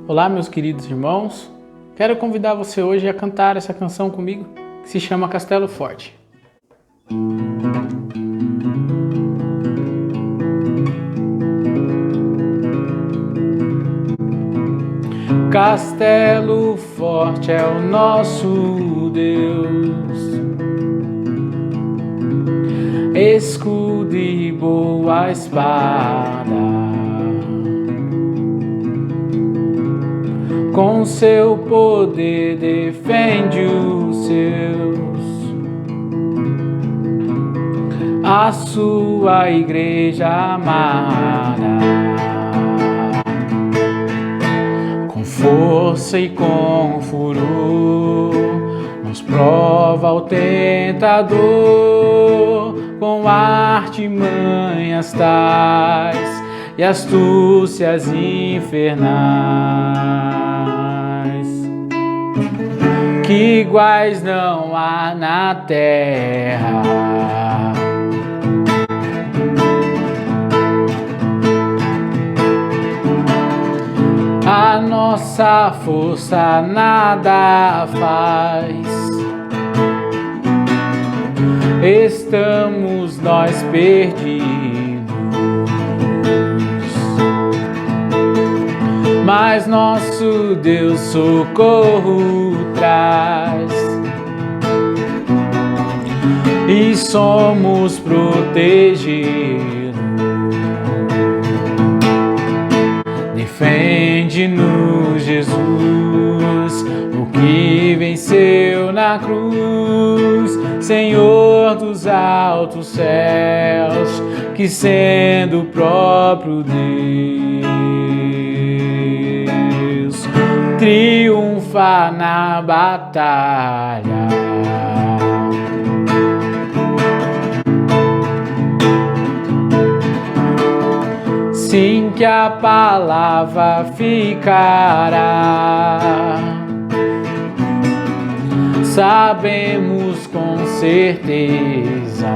Olá, meus queridos irmãos. Quero convidar você hoje a cantar essa canção comigo, que se chama Castelo Forte. Castelo forte é o nosso Deus, escudo e boa espada, com seu poder defende os seus, a sua igreja amada. Com força e com furor nos prova o tentador, com artimanhas tais e astúcias infernais, que iguais não há na terra. A nossa força nada faz, estamos nós perdidos, mas nosso Deus socorro traz, e somos protegidos. Defende-nos, Jesus, o que venceu na cruz, Senhor dos altos céus, que sendo o próprio Deus, triunfa na batalha. Sim, que a palavra ficará, sabemos com certeza,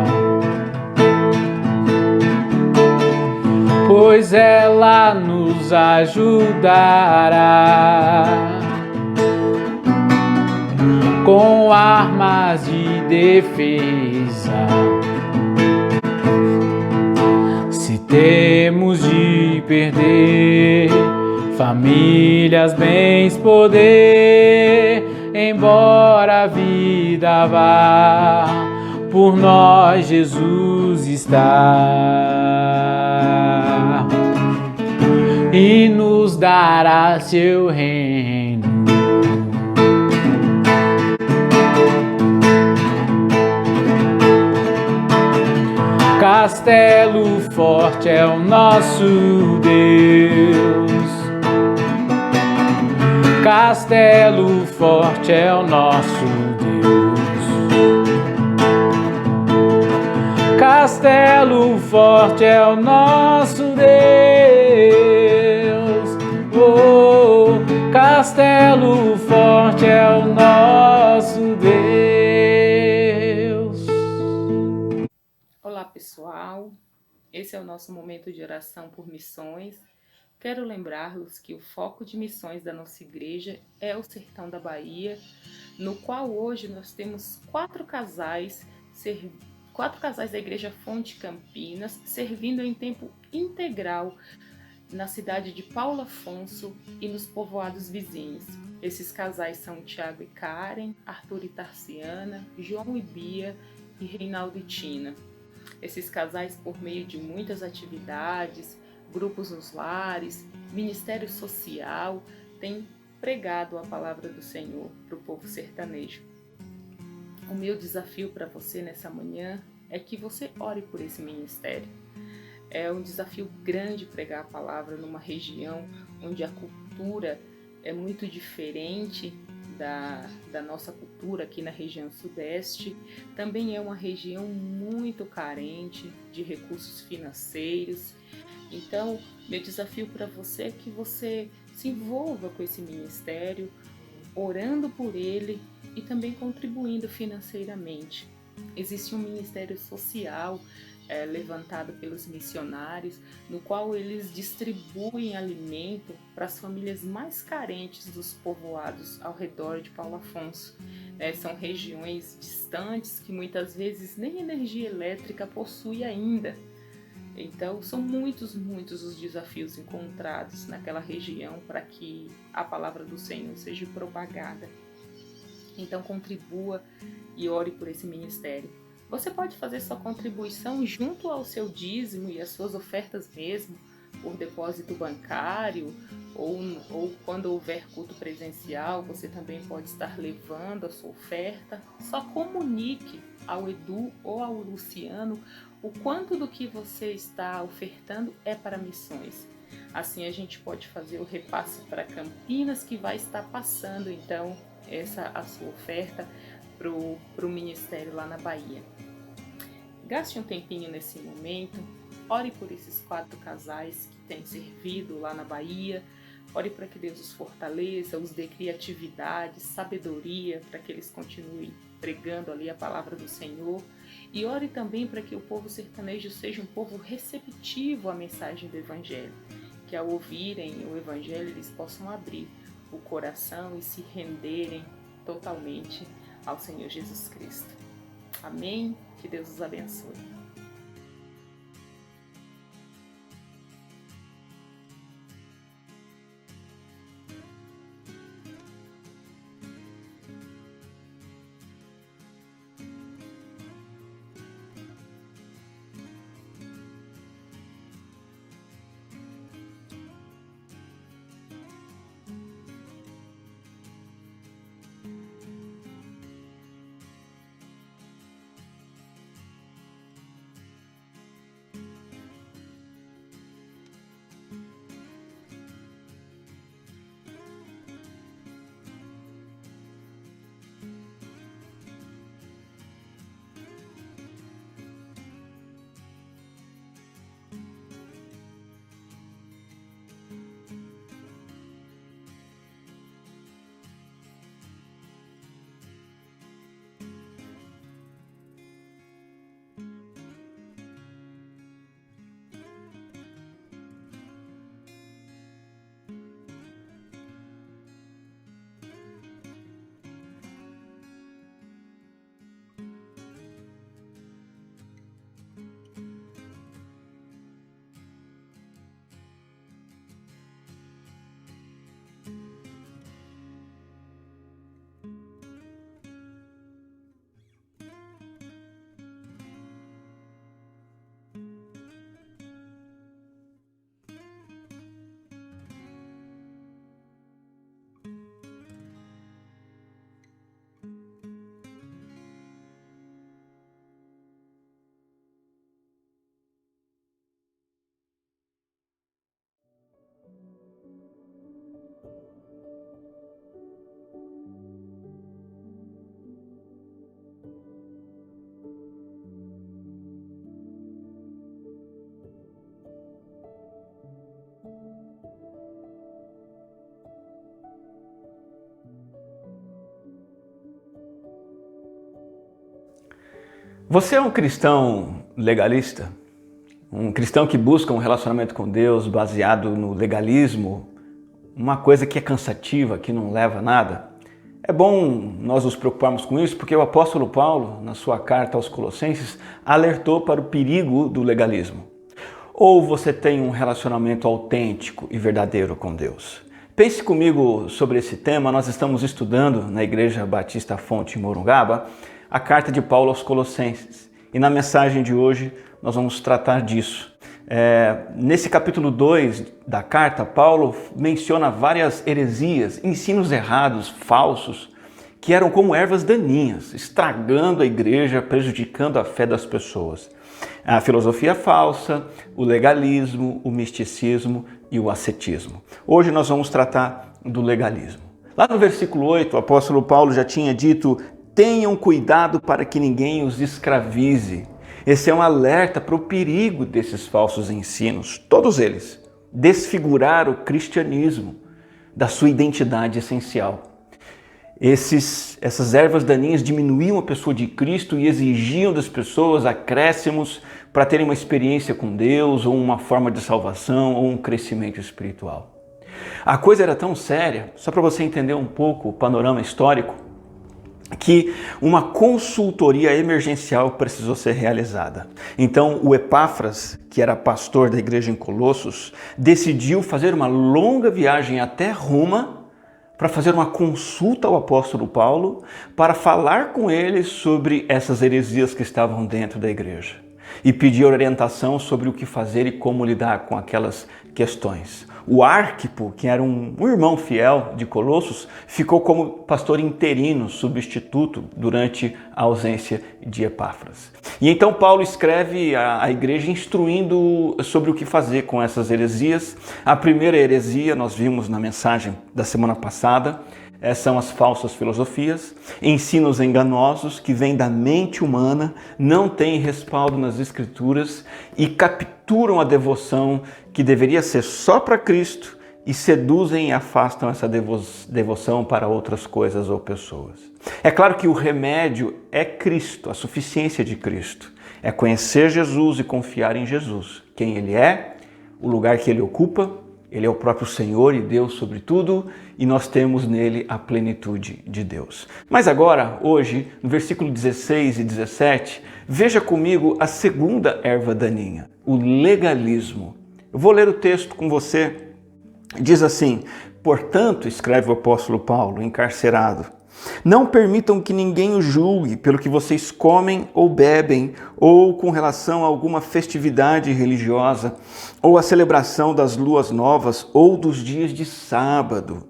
pois ela nos ajudará com armas de defesa. Temos de perder famílias, bens, poder, embora a vida vá, por nós Jesus está e nos dará seu reino. Castelo forte é o nosso Deus, castelo forte é o nosso Deus, castelo forte é o nosso Deus, oh, castelo forte é o nosso Deus. Olá pessoal, esse é o nosso momento de oração por missões. Quero lembrar-los que o foco de missões da nossa igreja é o Sertão da Bahia, no qual hoje nós temos 4 casais da Igreja Fonte Campinas, servindo em tempo integral na cidade de Paulo Afonso e nos povoados vizinhos. Esses casais são Tiago e Karen, Arthur e Tarciana, João e Bia e Reinaldo e Tina. Esses casais, por meio de muitas atividades, grupos nos lares, ministério social, têm pregado a palavra do Senhor para o povo sertanejo. O meu desafio para você nessa manhã é que você ore por esse ministério. É um desafio grande pregar a palavra numa região onde a cultura é muito diferente da nossa cultura aqui na região sudeste. Também é uma região muito carente de recursos financeiros. Então, meu desafio para você é que você se envolva com esse ministério, orando por ele e também contribuindo financeiramente. Existe um ministério social levantado pelos missionários, no qual eles distribuem alimento para as famílias mais carentes dos povoados ao redor de Paulo Afonso. São regiões distantes que muitas vezes nem energia elétrica possui ainda. Então, são muitos os desafios encontrados naquela região para que a palavra do Senhor seja propagada. Então, contribua e ore por esse ministério. Você pode fazer sua contribuição junto ao seu dízimo e às suas ofertas mesmo, por depósito bancário, ou quando houver culto presencial, você também pode estar levando a sua oferta. Só comunique ao Edu ou ao Luciano o quanto do que você está ofertando é para missões. Assim a gente pode fazer o repasse para Campinas, que vai estar passando então a sua oferta para o ministério lá na Bahia. Gaste um tempinho nesse momento, ore por esses 4 casais que têm servido lá na Bahia, ore para que Deus os fortaleça, os dê criatividade, sabedoria, para que eles continuem pregando ali a palavra do Senhor. E ore também para que o povo sertanejo seja um povo receptivo à mensagem do Evangelho, que ao ouvirem o Evangelho eles possam abrir o coração e se renderem totalmente ao Senhor Jesus Cristo. Amém? Que Deus os abençoe. Você é um cristão legalista? Um cristão que busca um relacionamento com Deus baseado no legalismo? Uma coisa que é cansativa, que não leva a nada? É bom nós nos preocuparmos com isso, porque o apóstolo Paulo, na sua carta aos Colossenses, alertou para o perigo do legalismo. Ou você tem um relacionamento autêntico e verdadeiro com Deus? Pense comigo sobre esse tema. Nós estamos estudando na Igreja Batista Fonte em Morungaba a carta de Paulo aos Colossenses. E na mensagem de hoje nós vamos tratar disso. Nesse capítulo 2 da carta, Paulo menciona várias heresias, ensinos errados, falsos, que eram como ervas daninhas, estragando a igreja, prejudicando a fé das pessoas. A filosofia falsa, o legalismo, o misticismo e o ascetismo. Hoje nós vamos tratar do legalismo. Lá no versículo 8, o apóstolo Paulo já tinha dito: tenham cuidado para que ninguém os escravize. Esse é um alerta para o perigo desses falsos ensinos, todos eles. Desfigurar o cristianismo da sua identidade essencial. Essas ervas daninhas diminuíam a pessoa de Cristo e exigiam das pessoas acréscimos para terem uma experiência com Deus, ou uma forma de salvação, ou um crescimento espiritual. A coisa era tão séria, só para você entender um pouco o panorama histórico, que uma consultoria emergencial precisou ser realizada. Então, o Epáfras, que era pastor da igreja em Colossos, decidiu fazer uma longa viagem até Roma para fazer uma consulta ao apóstolo Paulo, para falar com ele sobre essas heresias que estavam dentro da igreja e pedir orientação sobre o que fazer e como lidar com aquelas questões. O Arquipo, que era um irmão fiel de Colossos, ficou como pastor interino, substituto, durante a ausência de Epáfras. E então Paulo escreve à igreja instruindo sobre o que fazer com essas heresias. A primeira heresia, nós vimos na mensagem da semana passada, são as falsas filosofias, ensinos enganosos que vêm da mente humana, não têm respaldo nas Escrituras e capturam a devoção que deveria ser só para Cristo e seduzem e afastam essa devoção para outras coisas ou pessoas. É claro que o remédio é Cristo, a suficiência de Cristo. É conhecer Jesus e confiar em Jesus, quem Ele é, o lugar que Ele ocupa. Ele é o próprio Senhor e Deus sobre tudo, e nós temos nele a plenitude de Deus. Mas agora, hoje, no versículo 16 e 17, veja comigo a segunda erva daninha, o legalismo. Eu vou ler o texto com você. Diz assim: portanto, escreve o apóstolo Paulo, encarcerado, não permitam que ninguém o julgue pelo que vocês comem ou bebem, ou com relação a alguma festividade religiosa, ou a celebração das luas novas, ou dos dias de sábado.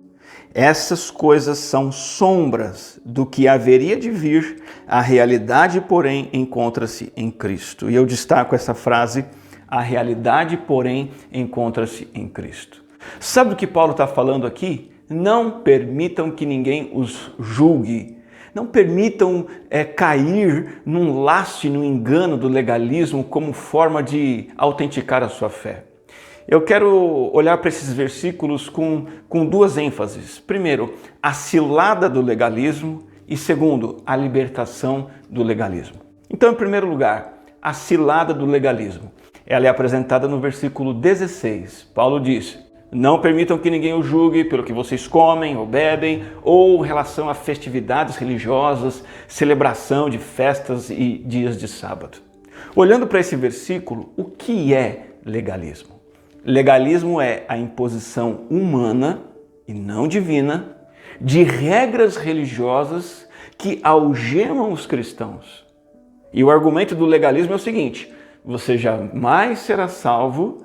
Essas coisas são sombras do que haveria de vir, a realidade, porém, encontra-se em Cristo. E eu destaco essa frase, a realidade, porém, encontra-se em Cristo. Sabe do que Paulo está falando aqui? Não permitam que ninguém os julgue. Não permitam cair num laço e num engano do legalismo como forma de autenticar a sua fé. Eu quero olhar para esses versículos com duas ênfases. Primeiro, a cilada do legalismo e segundo, a libertação do legalismo. Então, em primeiro lugar, a cilada do legalismo. Ela é apresentada no versículo 16. Paulo diz: não permitam que ninguém o julgue pelo que vocês comem ou bebem, ou em relação a festividades religiosas, celebração de festas e dias de sábado. Olhando para esse versículo, o que é legalismo? Legalismo é a imposição humana, e não divina, de regras religiosas que algemam os cristãos. E o argumento do legalismo é o seguinte: você jamais será salvo,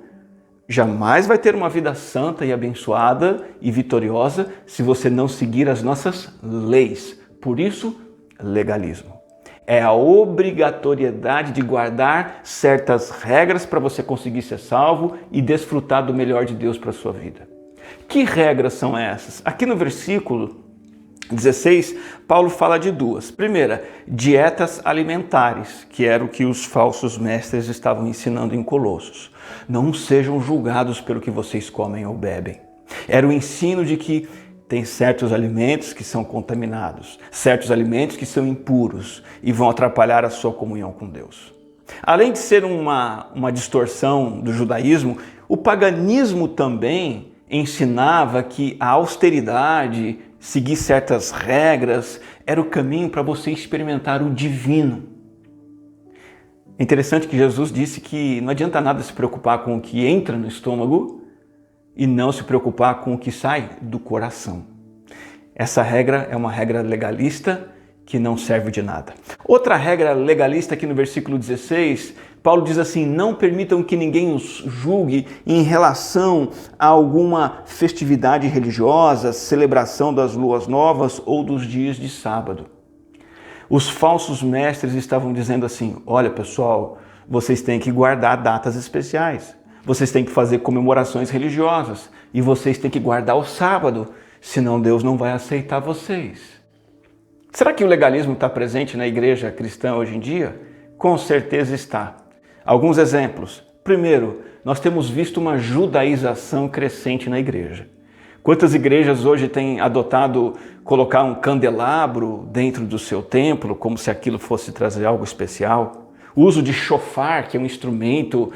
jamais vai ter uma vida santa e abençoada e vitoriosa se você não seguir as nossas leis. Por isso, legalismo. É a obrigatoriedade de guardar certas regras para você conseguir ser salvo e desfrutar do melhor de Deus para a sua vida. Que regras são essas? Aqui no versículo 16, Paulo fala de duas. Primeira, dietas alimentares, que era o que os falsos mestres estavam ensinando em Colossos. Não sejam julgados pelo que vocês comem ou bebem. Era o ensino de que tem certos alimentos que são contaminados, certos alimentos que são impuros e vão atrapalhar a sua comunhão com Deus. Além de ser uma distorção do judaísmo, o paganismo também ensinava que a austeridade, seguir certas regras, era o caminho para você experimentar o divino. É interessante que Jesus disse que não adianta nada se preocupar com o que entra no estômago e não se preocupar com o que sai do coração. Essa regra é uma regra legalista que não serve de nada. Outra regra legalista aqui no versículo 16, Paulo diz assim: não permitam que ninguém os julgue em relação a alguma festividade religiosa, celebração das luas novas ou dos dias de sábado. Os falsos mestres estavam dizendo assim: olha pessoal, vocês têm que guardar datas especiais, vocês têm que fazer comemorações religiosas e vocês têm que guardar o sábado, senão Deus não vai aceitar vocês. Será que o legalismo está presente na igreja cristã hoje em dia? Com certeza está. Alguns exemplos. Primeiro, nós temos visto uma judaização crescente na igreja. Quantas igrejas hoje têm adotado colocar um candelabro dentro do seu templo, como se aquilo fosse trazer algo especial? O uso de shofar, que é um instrumento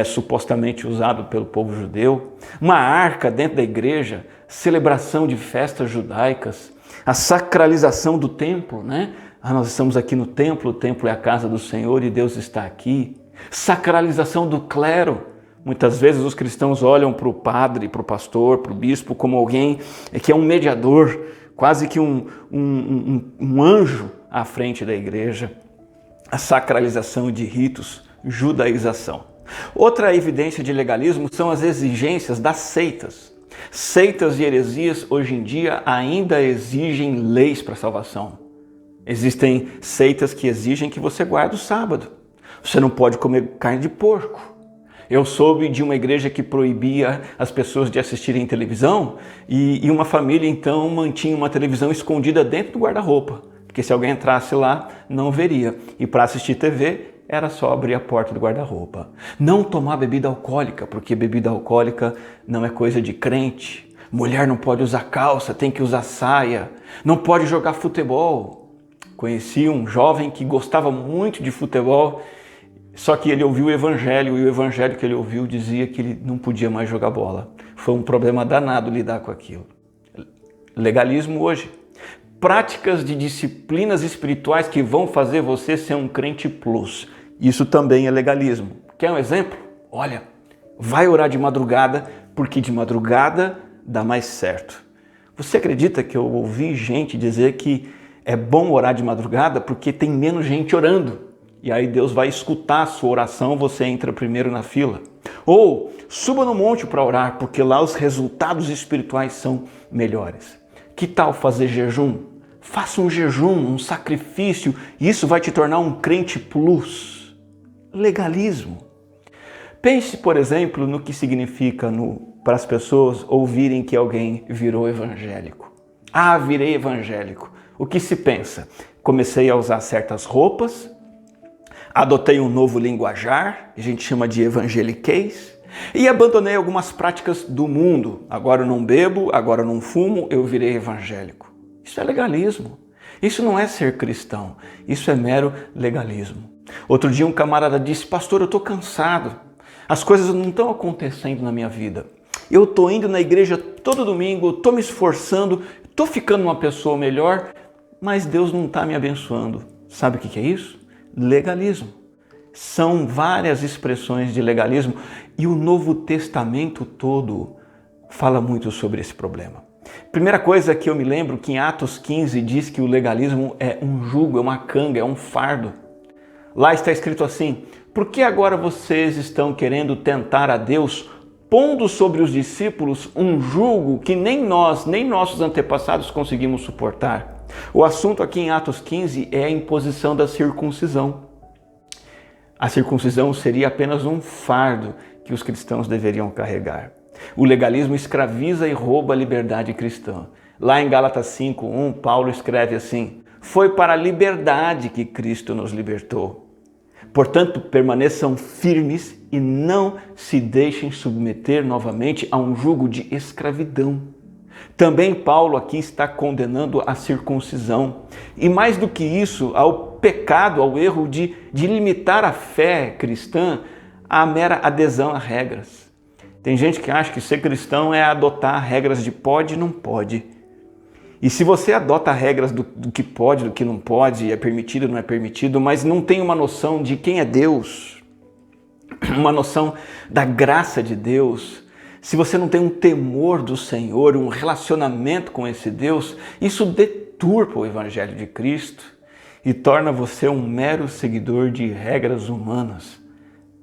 supostamente usado pelo povo judeu. Uma arca dentro da igreja, celebração de festas judaicas. A sacralização do templo, né? Nós estamos aqui no templo, o templo é a casa do Senhor e Deus está aqui. Sacralização do clero. Muitas vezes os cristãos olham para o padre, para o pastor, para o bispo como alguém que é um mediador, quase que um anjo à frente da igreja. A sacralização de ritos, judaização. Outra evidência de legalismo são as exigências das seitas. Seitas e heresias hoje em dia ainda exigem leis para a salvação. Existem seitas que exigem que você guarde o sábado. Você não pode comer carne de porco. Eu soube de uma igreja que proibia as pessoas de assistirem televisão e uma família então mantinha uma televisão escondida dentro do guarda-roupa, porque se alguém entrasse lá, não veria. E para assistir TV, era só abrir a porta do guarda-roupa. Não tomar bebida alcoólica, porque bebida alcoólica não é coisa de crente. Mulher não pode usar calça, tem que usar saia. Não pode jogar futebol. Conheci um jovem que gostava muito de futebol, só que ele ouviu o evangelho e o evangelho que ele ouviu dizia que ele não podia mais jogar bola. Foi um problema danado lidar com aquilo. Legalismo hoje. Práticas de disciplinas espirituais que vão fazer você ser um crente plus. Isso também é legalismo. Quer um exemplo? Olha, vai orar de madrugada, porque de madrugada dá mais certo. Você acredita que eu ouvi gente dizer que é bom orar de madrugada porque tem menos gente orando? E aí Deus vai escutar a sua oração, você entra primeiro na fila. Ou suba no monte para orar, porque lá os resultados espirituais são melhores. Que tal fazer jejum? Faça um jejum, um sacrifício, e isso vai te tornar um crente plus. Legalismo. Pense, por exemplo, no que significa para as pessoas ouvirem que alguém virou evangélico. Ah, virei evangélico. O que se pensa? Comecei a usar certas roupas, adotei um novo linguajar, a gente chama de evangeliquez, e abandonei algumas práticas do mundo. Agora eu não bebo, agora eu não fumo, eu virei evangélico. Isso é legalismo. Isso não é ser cristão, isso é mero legalismo. Outro dia um camarada disse: pastor, eu estou cansado, as coisas não estão acontecendo na minha vida. Eu estou indo na igreja todo domingo, estou me esforçando, estou ficando uma pessoa melhor, mas Deus não está me abençoando. Sabe o que é isso? Legalismo. São várias expressões de legalismo e o Novo Testamento todo fala muito sobre esse problema. Primeira coisa que eu me lembro que em Atos 15 diz que o legalismo é um jugo, é uma canga, é um fardo. Lá está escrito assim: por que agora vocês estão querendo tentar a Deus, pondo sobre os discípulos um jugo que nem nós, nem nossos antepassados conseguimos suportar? O assunto aqui em Atos 15 é a imposição da circuncisão. A circuncisão seria apenas um fardo que os cristãos deveriam carregar. O legalismo escraviza e rouba a liberdade cristã. Lá em Gálatas 5:1, Paulo escreve assim: foi para a liberdade que Cristo nos libertou. Portanto, permaneçam firmes e não se deixem submeter novamente a um jugo de escravidão. Também Paulo aqui está condenando a circuncisão. E mais do que isso, ao pecado, ao erro de limitar a fé cristã à mera adesão a regras. Tem gente que acha que ser cristão é adotar regras de pode e não pode. E se você adota regras do que pode, do que não pode, é permitido, não é permitido, mas não tem uma noção de quem é Deus, uma noção da graça de Deus, se você não tem um temor do Senhor, um relacionamento com esse Deus, isso deturpa o Evangelho de Cristo e torna você um mero seguidor de regras humanas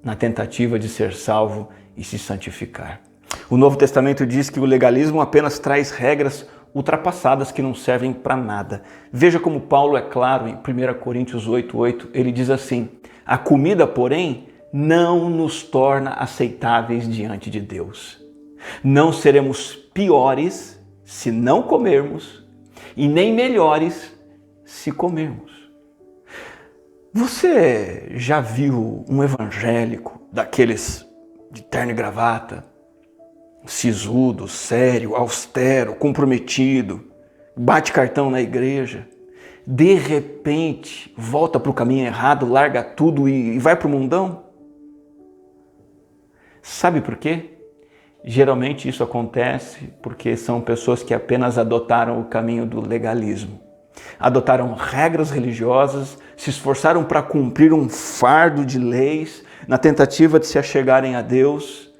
na tentativa de ser salvo e se santificar. O Novo Testamento diz que o legalismo apenas traz regras ultrapassadas que não servem para nada. Veja como Paulo é claro em 1 Coríntios 8:8, ele diz assim: a comida, porém, não nos torna aceitáveis diante de Deus. Não seremos piores se não comermos e nem melhores se comermos. Você já viu um evangélico daqueles de terno e gravata, sisudo, sério, austero, comprometido, bate cartão na igreja, de repente volta para o caminho errado, larga tudo e vai para o mundão? Sabe por quê? Geralmente isso acontece porque são pessoas que apenas adotaram o caminho do legalismo. Adotaram regras religiosas, se esforçaram para cumprir um fardo de leis na tentativa de se achegarem a Deus,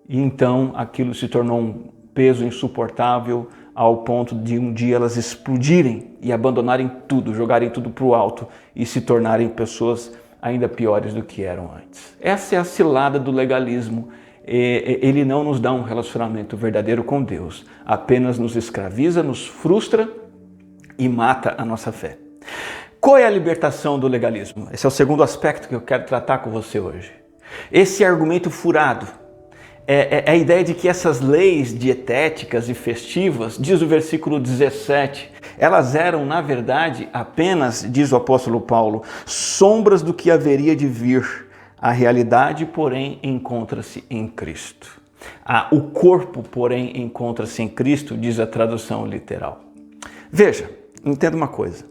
e então aquilo se tornou um peso insuportável ao ponto de um dia elas explodirem e abandonarem tudo, jogarem tudo para o alto e se tornarem pessoas ainda piores do que eram antes. Essa é a cilada do legalismo. Ele não nos dá um relacionamento verdadeiro com Deus, apenas nos escraviza, nos frustra e mata a nossa fé. Qual é a libertação do legalismo? Esse é o segundo aspecto que eu quero tratar com você hoje. Esse argumento furado é a ideia de que essas leis dietéticas e festivas, diz o versículo 17, elas eram, na verdade, apenas, diz o apóstolo Paulo, sombras do que haveria de vir. A realidade, porém, encontra-se em Cristo. O corpo, porém, encontra-se em Cristo, diz a tradução literal. Veja, entenda uma coisa.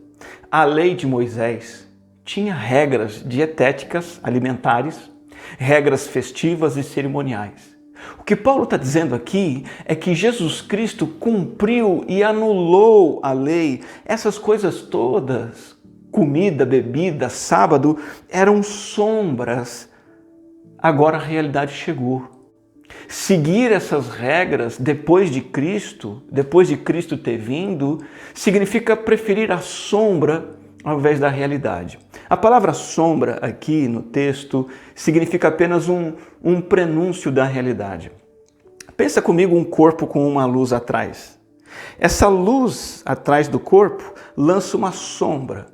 A lei de Moisés tinha regras dietéticas, alimentares, regras festivas e cerimoniais. O que Paulo está dizendo aqui é que Jesus Cristo cumpriu e anulou a lei. Essas coisas todas, comida, bebida, sábado, eram sombras. Agora a realidade chegou. Seguir essas regras depois de Cristo ter vindo, significa preferir a sombra ao invés da realidade. A palavra sombra aqui no texto significa apenas um prenúncio da realidade. Pensa comigo um corpo com uma luz atrás. Essa luz atrás do corpo lança uma sombra.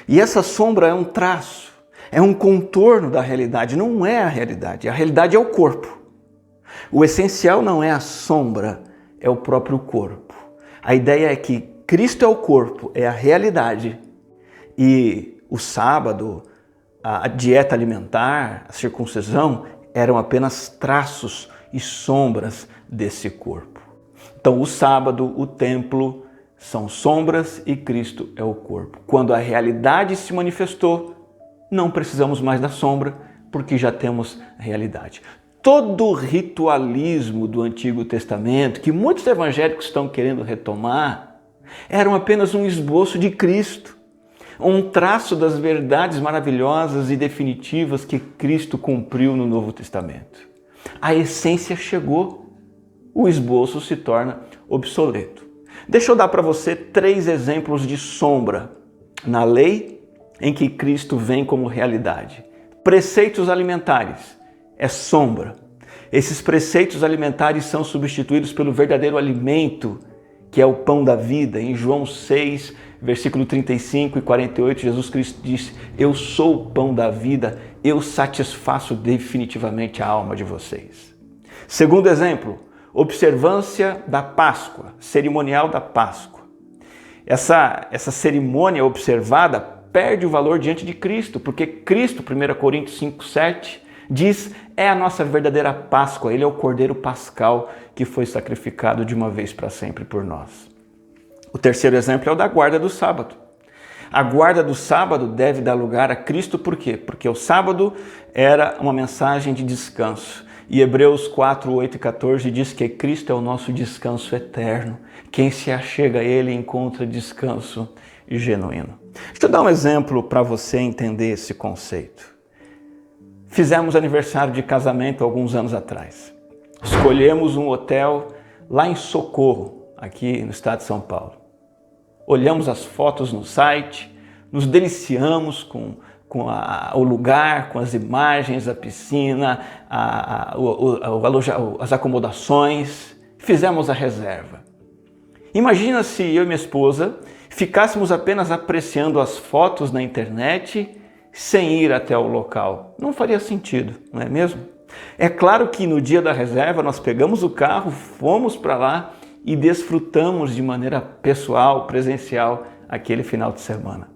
E essa sombra é um traço, é um contorno da realidade, não é a realidade é o corpo. O essencial não é a sombra, é o próprio corpo. A ideia é que Cristo é o corpo, é a realidade, e o sábado, a dieta alimentar, a circuncisão, eram apenas traços e sombras desse corpo. Então o sábado, o templo, são sombras e Cristo é o corpo. Quando a realidade se manifestou, não precisamos mais da sombra, porque já temos a realidade. Todo o ritualismo do Antigo Testamento, que muitos evangélicos estão querendo retomar, eram apenas um esboço de Cristo, um traço das verdades maravilhosas e definitivas que Cristo cumpriu no Novo Testamento. A essência chegou, o esboço se torna obsoleto. Deixa eu dar para você 3 exemplos de sombra na lei em que Cristo vem como realidade. Preceitos alimentares é sombra. Esses preceitos alimentares são substituídos pelo verdadeiro alimento, que é o pão da vida. Em João 6, versículo 35 e 48, Jesus Cristo disse: eu sou o pão da vida, eu satisfaço definitivamente a alma de vocês. Segundo exemplo, observância da Páscoa, cerimonial da Páscoa. Essa cerimônia observada perde o valor diante de Cristo, porque Cristo, 1 Coríntios 5, 7, diz, é a nossa verdadeira Páscoa, ele é o Cordeiro Pascal que foi sacrificado de uma vez para sempre por nós. O terceiro exemplo é o da guarda do sábado. A guarda do sábado deve dar lugar a Cristo, por quê? Porque o sábado era uma mensagem de descanso. E Hebreus 4, 8 e 14 diz que Cristo é o nosso descanso eterno. Quem se achega a Ele encontra descanso genuíno. Deixa eu dar um exemplo para você entender esse conceito. Fizemos aniversário de casamento alguns anos atrás. Escolhemos um hotel lá em Socorro, aqui no estado de São Paulo. Olhamos as fotos no site, nos deliciamos com o lugar, com as imagens, a piscina, as acomodações, fizemos a reserva. Imagina se eu e minha esposa ficássemos apenas apreciando as fotos na internet sem ir até o local. Não faria sentido, não é mesmo? É claro que no dia da reserva nós pegamos o carro, fomos para lá e desfrutamos de maneira pessoal, presencial, aquele final de semana.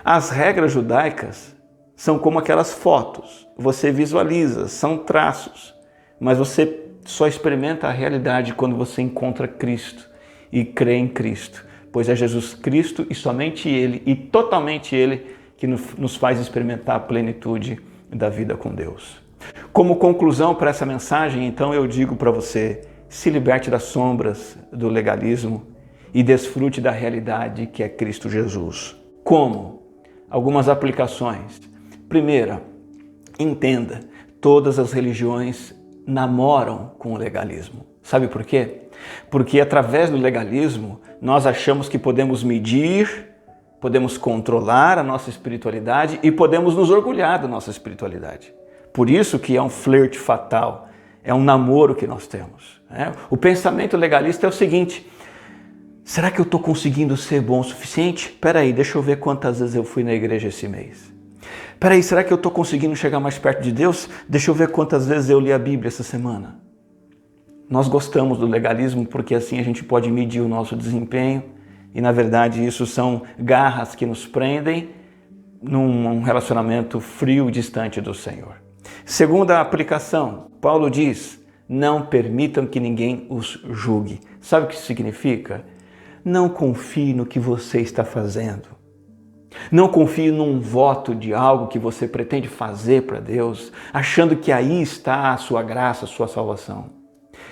As regras judaicas são como aquelas fotos. Você visualiza, são traços, mas você só experimenta a realidade quando você encontra Cristo e crê em Cristo, pois é Jesus Cristo e somente Ele e totalmente Ele que nos faz experimentar a plenitude da vida com Deus. Como conclusão para essa mensagem, então eu digo para você, se liberte das sombras do legalismo e desfrute da realidade que é Cristo Jesus. Como? Algumas aplicações. Primeira, entenda, todas as religiões namoram com o legalismo. Sabe por quê? Porque através do legalismo nós achamos que podemos medir, podemos controlar a nossa espiritualidade e podemos nos orgulhar da nossa espiritualidade. Por isso que é um flerte fatal, é um namoro que nós temos. O pensamento legalista é o seguinte: será que eu estou conseguindo ser bom o suficiente? Peraí, deixa eu ver quantas vezes eu fui na igreja esse mês. Peraí, será que eu estou conseguindo chegar mais perto de Deus? Deixa eu ver quantas vezes eu li a Bíblia essa semana. Nós gostamos do legalismo porque assim a gente pode medir o nosso desempenho e, na verdade, isso são garras que nos prendem num relacionamento frio e distante do Senhor. Segunda aplicação, Paulo diz, não permitam que ninguém os julgue. Sabe o que isso significa? Não confie no que você está fazendo. Não confie num voto de algo que você pretende fazer para Deus, achando que aí está a sua graça, a sua salvação.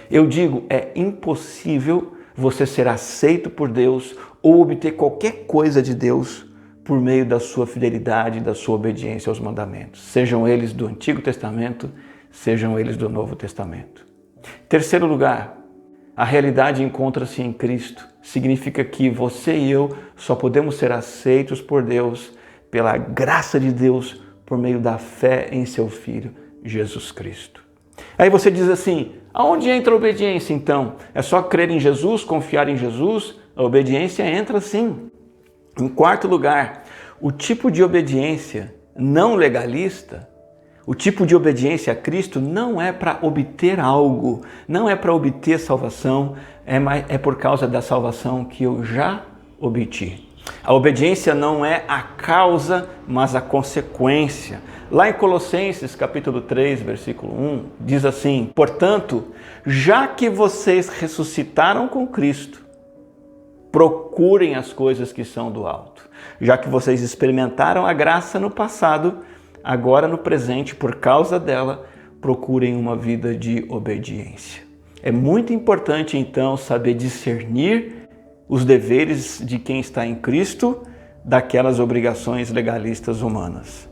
Eu digo, é impossível você ser aceito por Deus ou obter qualquer coisa de Deus por meio da sua fidelidade e da sua obediência aos mandamentos, sejam eles do Antigo Testamento, sejam eles do Novo Testamento. Terceiro lugar, a realidade encontra-se em Cristo. Significa que você e eu só podemos ser aceitos por Deus, pela graça de Deus, por meio da fé em seu Filho, Jesus Cristo. Aí você diz assim, aonde entra a obediência então? É só crer em Jesus, confiar em Jesus? A obediência entra sim. Em quarto lugar, o tipo de obediência não legalista, o tipo de obediência a Cristo não é para obter algo, não é para obter salvação, é por causa da salvação que eu já obti. A obediência não é a causa, mas a consequência. Lá em Colossenses, capítulo 3, versículo 1, diz assim, portanto, já que vocês ressuscitaram com Cristo, procurem as coisas que são do alto. Já que vocês experimentaram a graça no passado, agora no presente, por causa dela, procurem uma vida de obediência. É muito importante, então, saber discernir os deveres de quem está em Cristo daquelas obrigações legalistas humanas.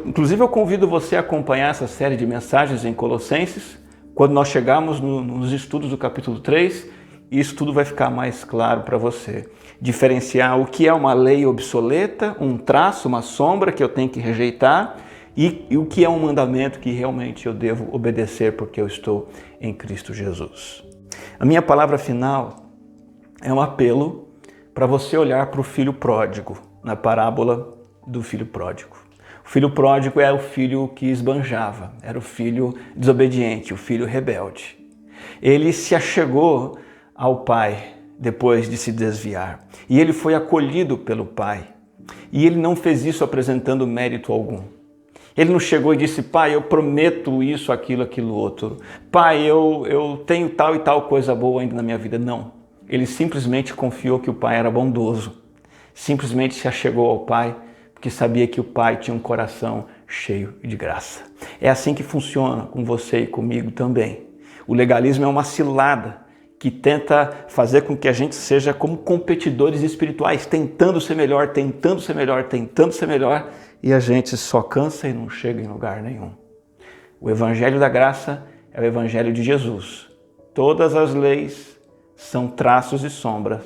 Inclusive, eu convido você a acompanhar essa série de mensagens em Colossenses. Quando nós chegarmos nos estudos do capítulo 3, isso tudo vai ficar mais claro para você. Diferenciar o que é uma lei obsoleta, um traço, uma sombra que eu tenho que rejeitar e o que é um mandamento que realmente eu devo obedecer porque eu estou em Cristo Jesus. A minha palavra final é um apelo para você olhar para o filho pródigo, na parábola do filho pródigo. O filho pródigo é o filho que esbanjava, era o filho desobediente, o filho rebelde. Ele se achegou ao pai depois de se desviar. E ele foi acolhido pelo pai. E ele não fez isso apresentando mérito algum. Ele não chegou e disse, pai, eu prometo isso, aquilo, outro. Pai, eu tenho tal e tal coisa boa ainda na minha vida. Não. Ele simplesmente confiou que o pai era bondoso. Simplesmente se achegou ao pai porque sabia que o pai tinha um coração cheio de graça. É assim que funciona com você e comigo também. O legalismo é uma cilada que tenta fazer com que a gente seja como competidores espirituais, tentando ser melhor, e a gente só cansa e não chega em lugar nenhum. O Evangelho da Graça é o Evangelho de Jesus. Todas as leis são traços e sombras.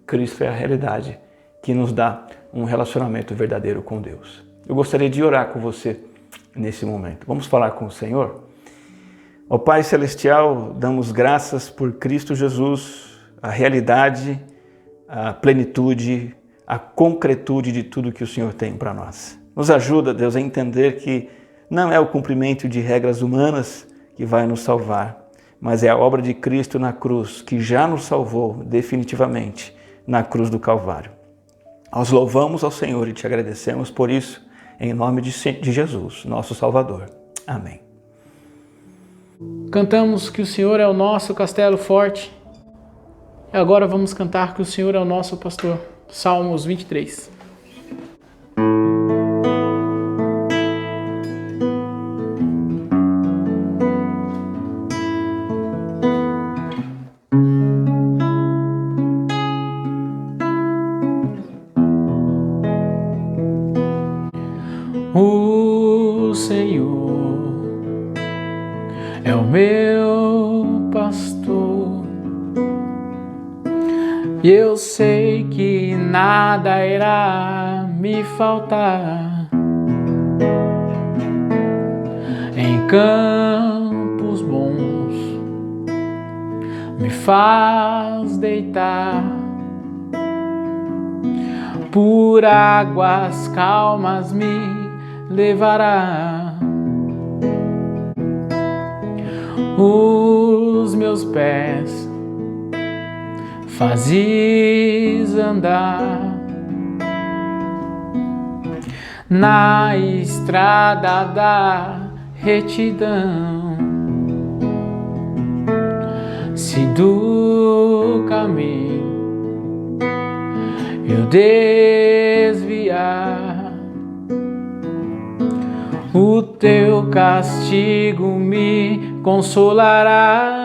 Cristo é a realidade que nos dá um relacionamento verdadeiro com Deus. Eu gostaria de orar com você nesse momento. Vamos falar com o Senhor? Ó Pai Celestial, damos graças por Cristo Jesus, a realidade, a plenitude, a concretude de tudo que o Senhor tem para nós. Nos ajuda, Deus, a entender que não é o cumprimento de regras humanas que vai nos salvar, mas é a obra de Cristo na cruz que já nos salvou definitivamente na cruz do Calvário. Nós louvamos ao Senhor e te agradecemos por isso, em nome de Jesus, nosso Salvador. Amém. Cantamos que o Senhor é o nosso castelo forte. E agora vamos cantar que o Senhor é o nosso pastor. Salmos 23. O Senhor é o meu pastor, e eu sei que nada irá me faltar. Em campos bons me faz deitar, por águas calmas me levará. Os meus pés fazes andar na estrada da retidão. Se do caminho eu desviar, o teu castigo me consolará.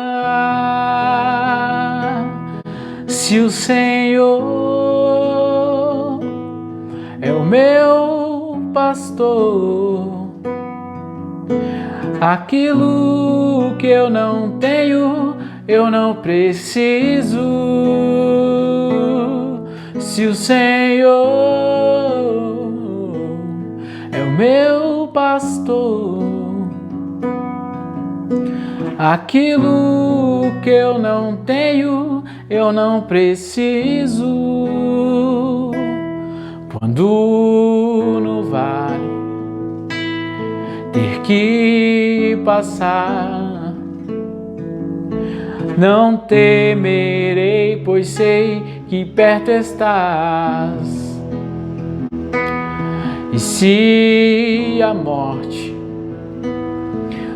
Se o Senhor é o meu pastor, aquilo que eu não tenho, eu não preciso. Se o Senhor é o meu pastor, aquilo que eu não tenho, eu não preciso. Quando no vale ter que passar, não temerei, pois sei que perto estás. E se a morte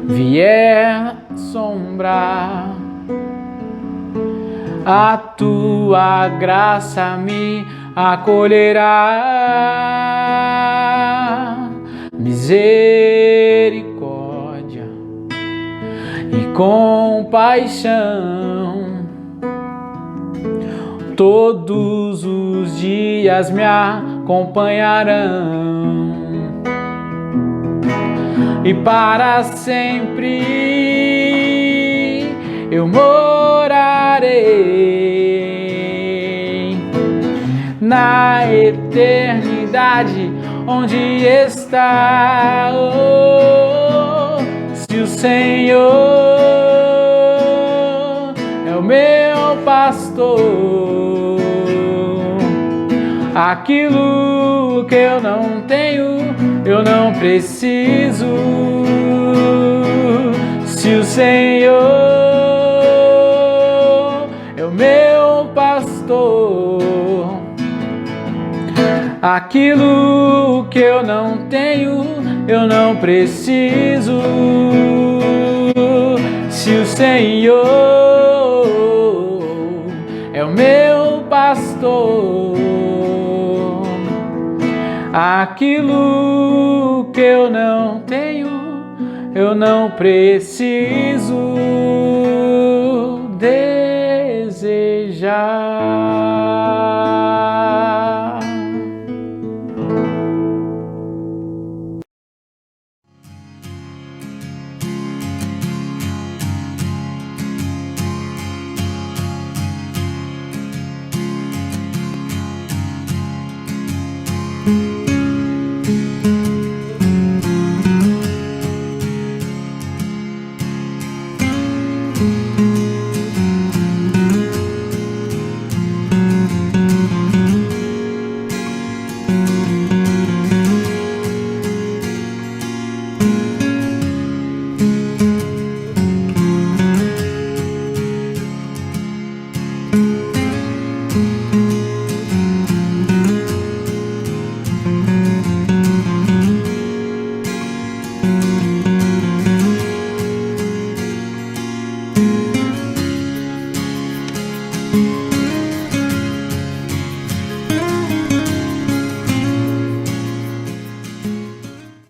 vier sombrar, a tua graça me acolherá. Misericórdia e compaixão todos os dias me acompanharão, e para sempre eu morarei na eternidade onde está. Oh, se o Senhor é o meu pastor, aquilo que eu não tenho, eu não preciso. Se o Senhor é o meu pastor, aquilo que eu não tenho, eu não preciso. Se o Senhor é o meu pastor, aquilo que eu não tenho, eu não preciso desejar.